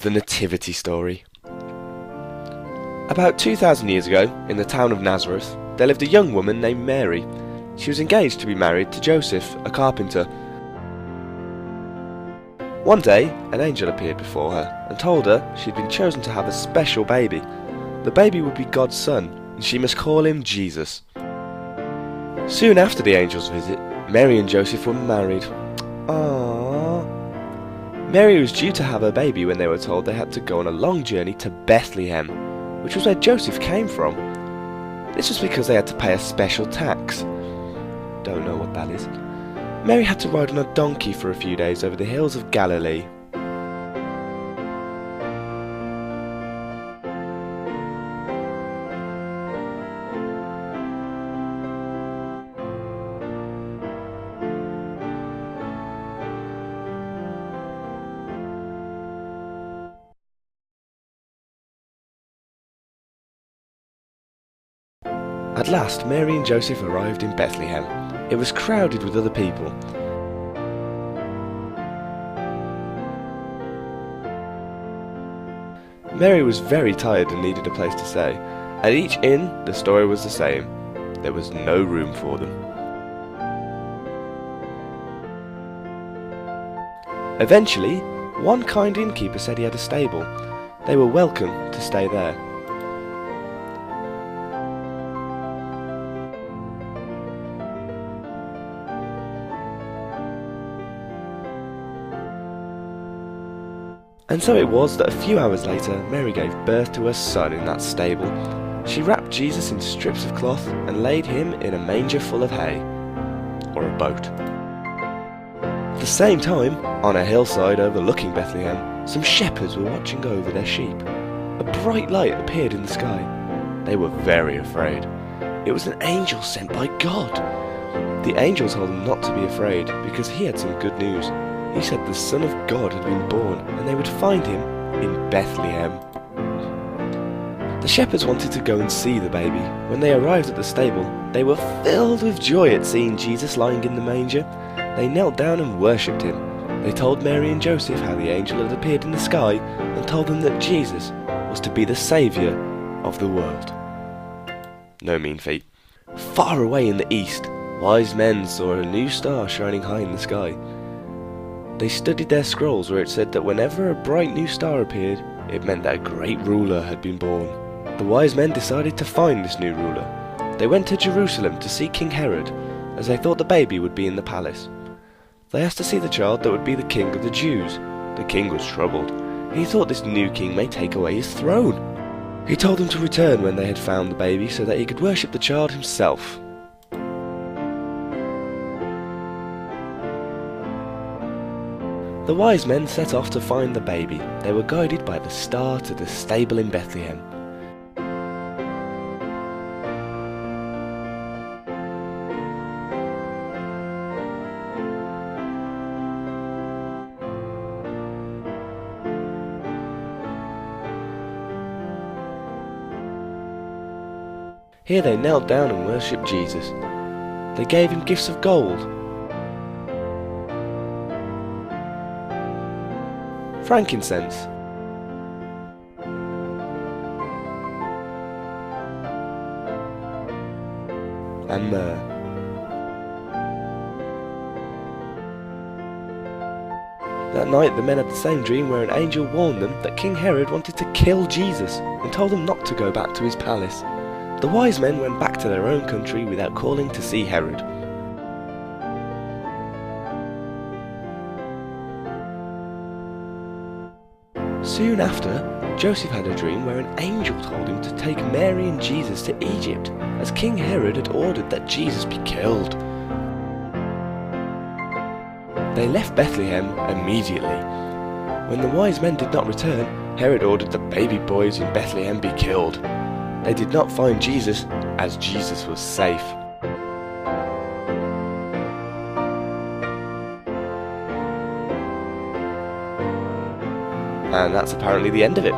The Nativity story. About 2,000 years ago, in the town of Nazareth, there lived a young woman named Mary. She was engaged to be married to Joseph, a carpenter. One day, an angel appeared before her and told her she'd been chosen to have a special baby. The baby would be God's son, and she must call him Jesus. Soon after the angel's visit, Mary and Joseph were married. Aww. Mary was due to have her baby when they were told they had to go on a long journey to Bethlehem, which was where Joseph came from. This was because they had to pay a special tax. Don't know what that is. Mary had to ride on a donkey for a few days over the hills of Galilee. At last, Mary and Joseph arrived in Bethlehem. It was crowded with other people. Mary was very tired and needed a place to stay. At each inn, the story was the same. There was no room for them. Eventually, one kind innkeeper said he had a stable. They were welcome to stay there. And so it was that a few hours later, Mary gave birth to her son in that stable. She wrapped Jesus in strips of cloth and laid him in a manger full of hay, or a boat. At the same time, on a hillside overlooking Bethlehem, some shepherds were watching over their sheep. A bright light appeared in the sky. They were very afraid. It was an angel sent by God. The angel told them not to be afraid because he had some good news. He said the Son of God had been born, and they would find him in Bethlehem. The shepherds wanted to go and see the baby. When they arrived at the stable, they were filled with joy at seeing Jesus lying in the manger. They knelt down and worshipped him. They told Mary and Joseph how the angel had appeared in the sky and told them that Jesus was to be the Saviour of the world. No mean feat. Far away in the east, wise men saw a new star shining high in the sky. They studied their scrolls where it said that whenever a bright new star appeared, it meant that a great ruler had been born. The wise men decided to find this new ruler. They went to Jerusalem to see King Herod, as they thought the baby would be in the palace. They asked to see the child that would be the king of the Jews. The king was troubled. He thought this new king may take away his throne. He told them to return when they had found the baby so that he could worship the child himself. The wise men set off to find the baby. They were guided by the star to the stable in Bethlehem. Here they knelt down and worshipped Jesus. They gave him gifts of gold, frankincense, and myrrh. That night the men had the same dream where an angel warned them that King Herod wanted to kill Jesus and told them not to go back to his palace. The wise men went back to their own country without calling to see Herod. Soon after, Joseph had a dream where an angel told him to take Mary and Jesus to Egypt, as King Herod had ordered that Jesus be killed. They left Bethlehem immediately. When the wise men did not return, Herod ordered the baby boys in Bethlehem be killed. They did not find Jesus, as Jesus was safe. And that's apparently the end of it.